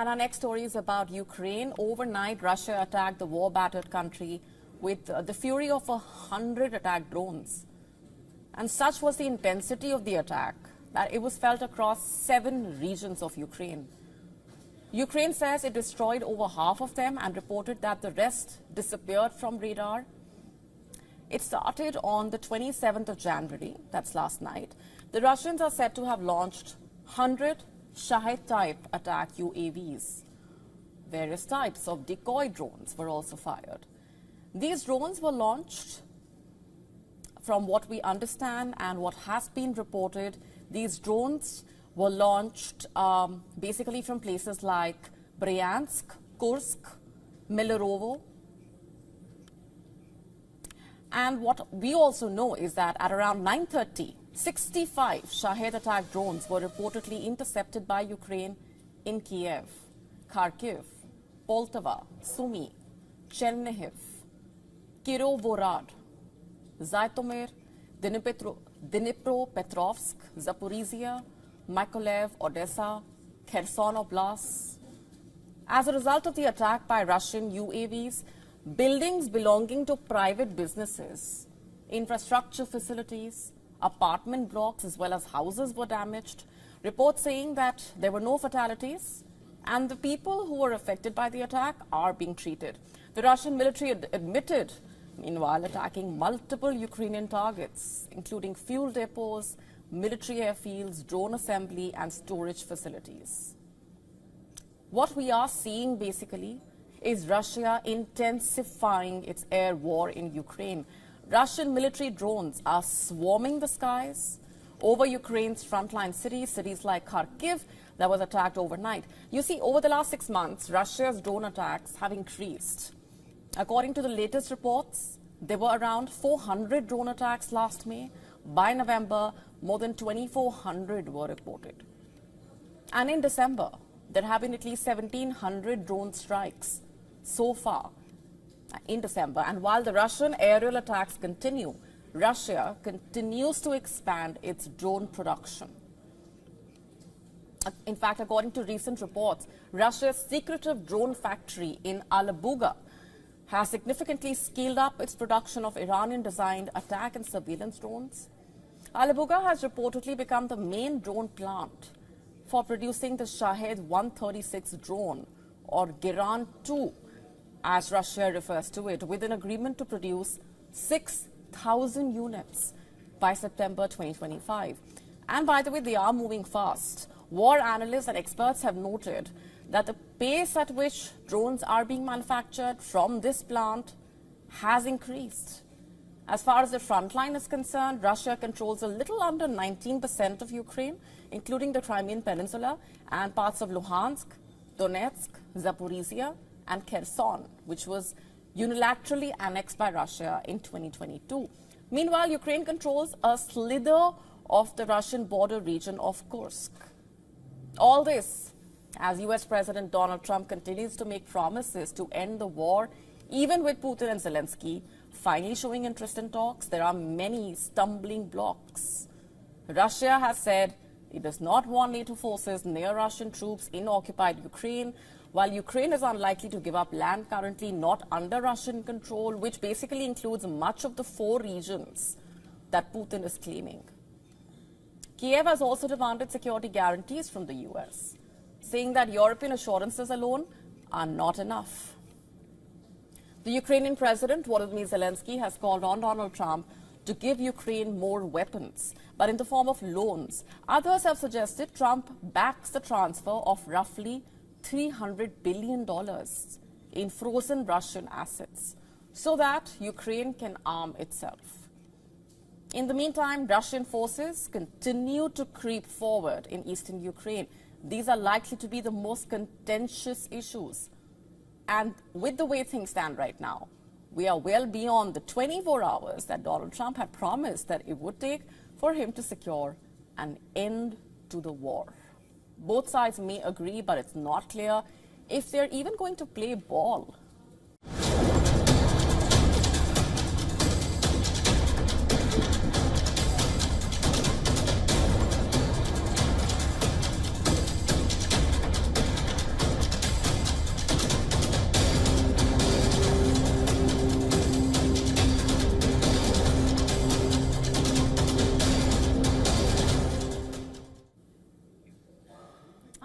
And our next story is about Ukraine. Overnight, Russia attacked the war-battered country with the fury of 100 attack drones. And such was the intensity of the attack that it was felt across 7 regions of Ukraine. Ukraine says it destroyed over half of them and reported that the rest disappeared from radar. It started on the 27th of January, that's last night. The Russians are said to have launched 100 Shahed-type attack UAVs. Various types of decoy drones were also fired. These drones were launched, from what we understand and what has been reported, these drones were launched basically from places like Bryansk, Kursk, Milerovo. And what we also know is that at around 9:30, 65 Shahed attack drones were reportedly intercepted by Ukraine in Kiev, Kharkiv, Poltava, Sumy, Chernihiv, Kirovorad, Zaitomir, Dnipropetrovsk, Zaporizhia, Mykolaiv, Odessa, Kherson Oblast. As a result of the attack by Russian UAVs, buildings belonging to private businesses, infrastructure facilities, apartment blocks as well as houses were damaged. Reports saying that there were no fatalities and the people who were affected by the attack are being treated. The Russian military admitted, meanwhile, attacking multiple Ukrainian targets, including fuel depots, military airfields, drone assembly and storage facilities. What we are seeing basically is Russia intensifying its air war in Ukraine. Russian military drones are swarming the skies over Ukraine's frontline cities, cities like Kharkiv that was attacked overnight. You see, over the last 6 months, Russia's drone attacks have increased. According to the latest reports, there were around 400 drone attacks last May. By November, more than 2,400 were reported. And in December, there have been at least 1,700 drone strikes so far in December. And while the Russian aerial attacks continue, Russia continues to expand its drone production. In fact, according to recent reports, Russia's secretive drone factory in Alabuga has significantly scaled up its production of Iranian-designed attack and surveillance drones. Alabuga has reportedly become the main drone plant for producing the Shahed 136 drone, or Giran-2, as Russia refers to it, with an agreement to produce 6,000 units by September 2025. And by the way, they are moving fast. War analysts and experts have noted that the pace at which drones are being manufactured from this plant has increased. As far as the front line is concerned, Russia controls a little under 19% of Ukraine, including the Crimean Peninsula and parts of Luhansk, Donetsk, Zaporizhia, and Kherson, which was unilaterally annexed by Russia in 2022. Meanwhile, Ukraine controls a slither of the Russian border region of Kursk. All this as US President Donald Trump continues to make promises to end the war, even with Putin and Zelensky finally showing interest in talks. There are many stumbling blocks. Russia has said it does not want NATO forces near Russian troops in occupied Ukraine, while Ukraine is unlikely to give up land currently not under Russian control, which basically includes much of the 4 regions that Putin is claiming. Kiev has also demanded security guarantees from the US, saying that European assurances alone are not enough. The Ukrainian President Volodymyr Zelensky has called on Donald Trump to give Ukraine more weapons, but in the form of loans. Others have suggested Trump backs the transfer of roughly $300 billion in frozen Russian assets so that Ukraine can arm itself. In the meantime, Russian forces continue to creep forward in eastern Ukraine. These are likely to be the most contentious issues. And with the way things stand right now, we are well beyond the 24 hours that Donald Trump had promised that it would take for him to secure an end to the war. Both sides may agree, but it's not clear if they're even going to play ball.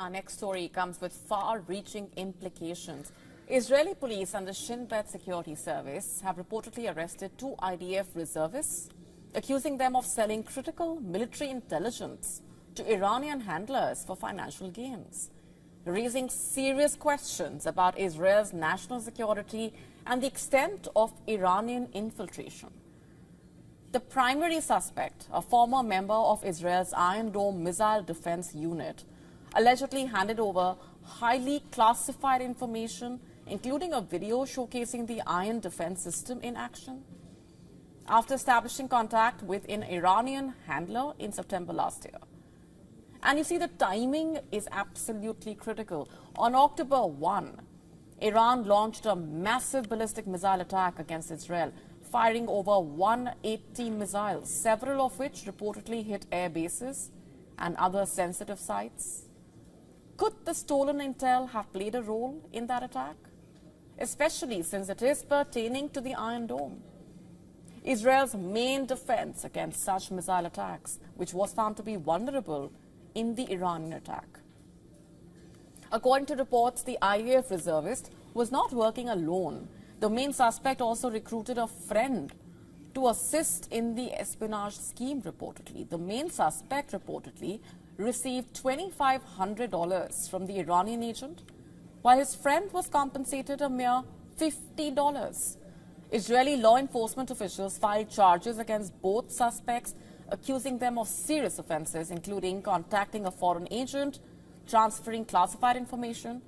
Our next story comes with far-reaching implications. Israeli police and the Shin Bet Security Service have reportedly arrested 2 IDF reservists, accusing them of selling critical military intelligence to Iranian handlers for financial gains, raising serious questions about Israel's national security and the extent of Iranian infiltration. The primary suspect, a former member of Israel's Iron Dome missile defense unit, allegedly handed over highly classified information, including a video showcasing the Iron defense system in action, after establishing contact with an Iranian handler in September last year. And you see, the timing is absolutely critical. On October 1, Iran launched a massive ballistic missile attack against Israel, firing over 180 missiles, several of which reportedly hit air bases and other sensitive sites. Could the stolen intel have played a role in that attack, especially since it is pertaining to the Iron Dome, Israel's main defense against such missile attacks, which was found to be vulnerable in the Iranian attack? According to reports, the IDF reservist was not working alone. The main suspect also recruited a friend to assist in the espionage scheme, reportedly. The main suspect reportedly received $2,500 from the Iranian agent, while his friend was compensated a mere $50. Israeli law enforcement officials filed charges against both suspects, accusing them of serious offenses, including contacting a foreign agent, transferring classified information,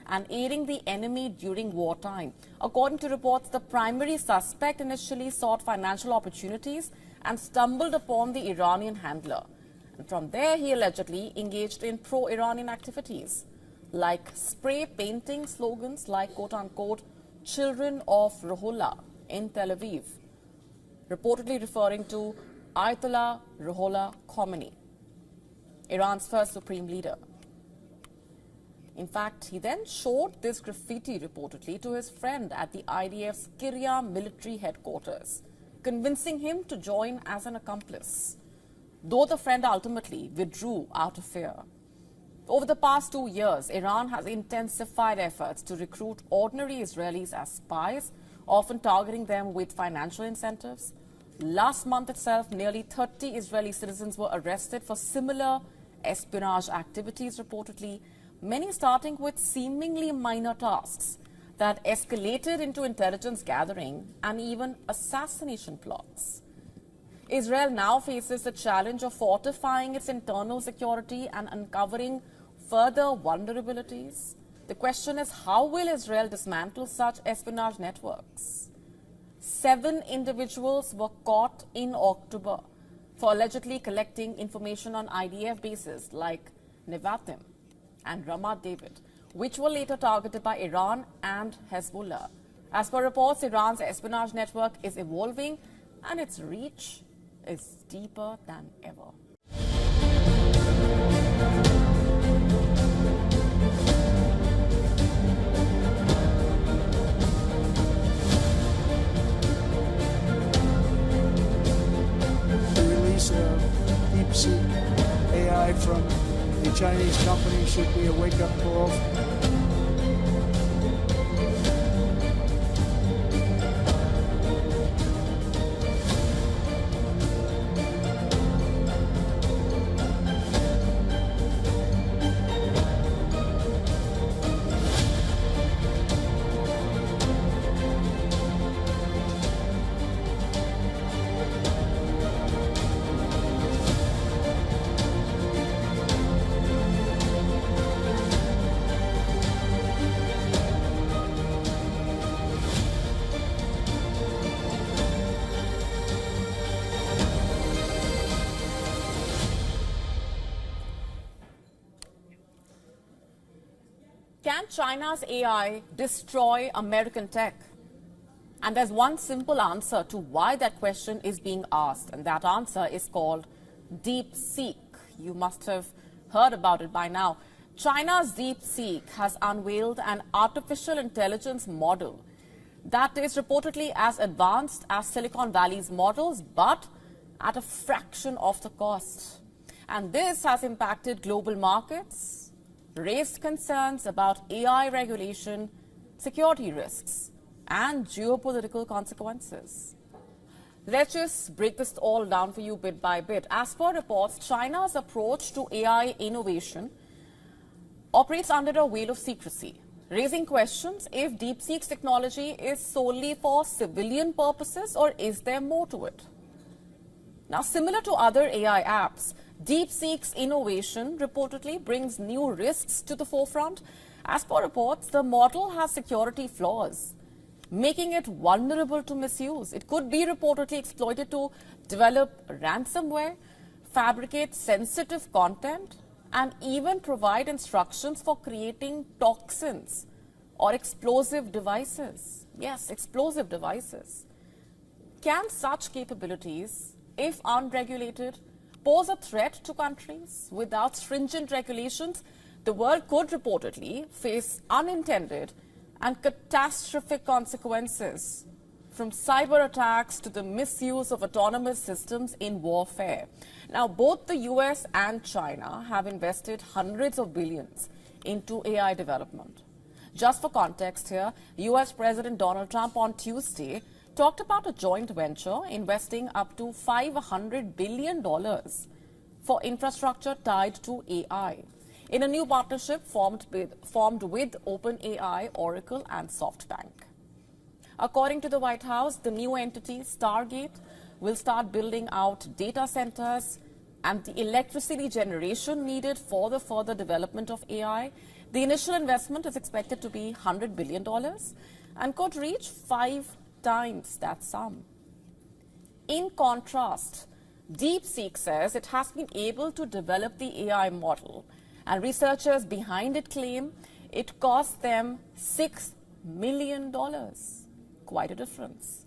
and aiding the enemy during wartime. According to reports, the primary suspect initially sought financial opportunities and stumbled upon the Iranian handler. And from there, he allegedly engaged in pro-Iranian activities, like spray painting slogans like, quote-unquote, "Children of Ruhollah" in Tel Aviv, reportedly referring to Ayatollah Ruhollah Khomeini, Iran's first supreme leader. In fact, he then showed this graffiti reportedly to his friend at the IDF's Kiryat military headquarters, convincing him to join as an accomplice, though the friend ultimately withdrew out of fear. Over the past 2 years, Iran has intensified efforts to recruit ordinary Israelis as spies, often targeting them with financial incentives. Last month itself, nearly 30 Israeli citizens were arrested for similar espionage activities, reportedly, many starting with seemingly minor tasks that escalated into intelligence gathering and even assassination plots. Israel now faces the challenge of fortifying its internal security and uncovering further vulnerabilities. The question is, how will Israel dismantle such espionage networks? 7 individuals were caught in October for allegedly collecting information on IDF bases like Nevatim and Ramat David, which were later targeted by Iran and Hezbollah. As per reports, Iran's espionage network is evolving and its reach is deeper than ever. The release of deep-seek AI from the Chinese company should be a wake-up call. Can China's AI destroy American tech? And there's one simple answer to why that question is being asked, and that answer is called DeepSeek. You must have heard about it by now. China's DeepSeek has unveiled an artificial intelligence model that is reportedly as advanced as Silicon Valley's models, but at a fraction of the cost. And this has impacted global markets, raised concerns about AI regulation, security risks, and geopolitical consequences. Let's just break this all down for you bit by bit. As per reports, China's approach to AI innovation operates under a veil of secrecy, raising questions if DeepSeek's technology is solely for civilian purposes or is there more to it? Now, similar to other AI apps, DeepSeek's innovation reportedly brings new risks to the forefront. As per reports, the model has security flaws, making it vulnerable to misuse. It could be reportedly exploited to develop ransomware, fabricate sensitive content, and even provide instructions for creating toxins or explosive devices. Yes, explosive devices. Can such capabilities, if unregulated, pose a threat to countries? Without stringent regulations, the world could reportedly face unintended and catastrophic consequences, from cyber attacks to the misuse of autonomous systems in warfare. Now, both the US and China have invested hundreds of billions into AI development. Just for context here, US President Donald Trump on Tuesday talked about a joint venture investing up to $500 billion for infrastructure tied to AI, in a new partnership formed with OpenAI, Oracle, and SoftBank. According to the White House, the new entity, Stargate, will start building out data centers and the electricity generation needed for the further development of AI. The initial investment is expected to be $100 billion and could reach 5 times that sum. In contrast, DeepSeek says it has been able to develop the AI model, and researchers behind it claim it cost them $6 million. Quite a difference.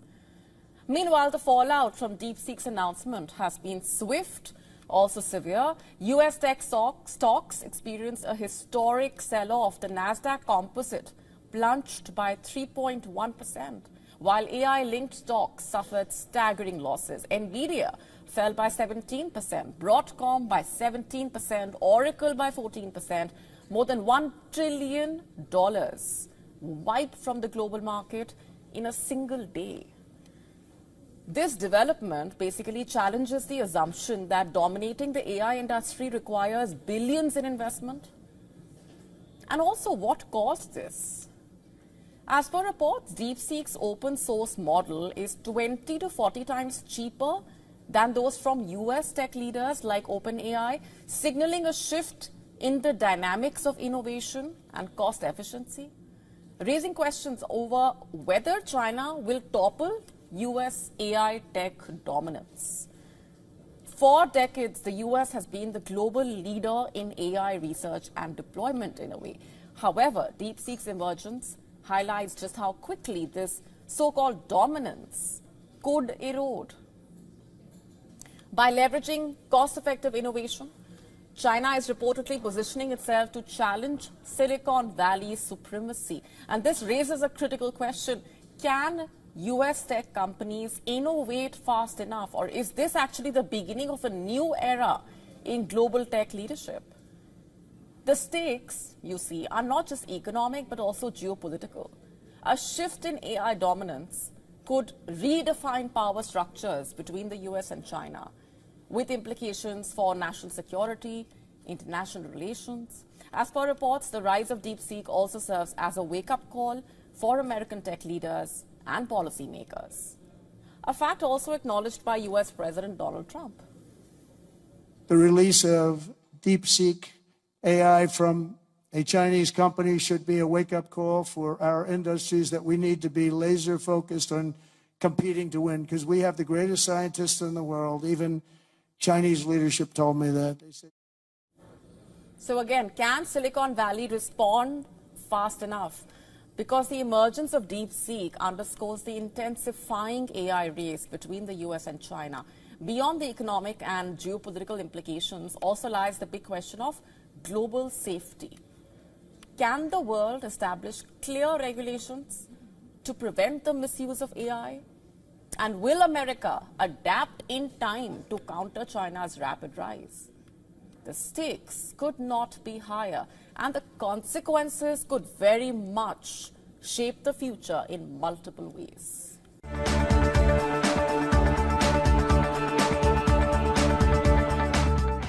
Meanwhile, the fallout from DeepSeek's announcement has been swift, also severe. US tech stocks experienced a historic sell-off. The Nasdaq Composite plunged by 3.1%, while AI-linked stocks suffered staggering losses. Nvidia fell by 17%, Broadcom by 17%, Oracle by 14%, more than $1 trillion wiped from the global market in a single day. This development basically challenges the assumption that dominating the AI industry requires billions in investment. And also, what caused this? As per reports, DeepSeek's open source model is 20 to 40 times cheaper than those from US tech leaders like OpenAI, signaling a shift in the dynamics of innovation and cost efficiency, raising questions over whether China will topple US AI tech dominance. For decades, the US has been the global leader in AI research and deployment in a way. However, DeepSeek's emergence highlights just how quickly this so-called dominance could erode. By leveraging cost-effective innovation, China is reportedly positioning itself to challenge Silicon Valley's supremacy. And this raises a critical question. Can US tech companies innovate fast enough? Or is this actually the beginning of a new era in global tech leadership? The stakes, you see, are not just economic but also geopolitical. A shift in AI dominance could redefine power structures between the US and China, with implications for national security, international relations. As per reports, the rise of DeepSeek also serves as a wake-up call for American tech leaders and policymakers, a fact also acknowledged by US President Donald Trump. The release of DeepSeek AI from a Chinese company should be a wake-up call for our industries that we need to be laser-focused on competing to win, because we have the greatest scientists in the world. Even Chinese leadership told me that. They said. So again, can Silicon Valley respond fast enough? Because the emergence of DeepSeek underscores the intensifying AI race between the US and China. Beyond the economic and geopolitical implications also lies the big question of global safety. Can the world establish clear regulations to prevent the misuse of AI? And will America adapt in time to counter China's rapid rise? The stakes could not be higher, and the consequences could very much shape the future in multiple ways.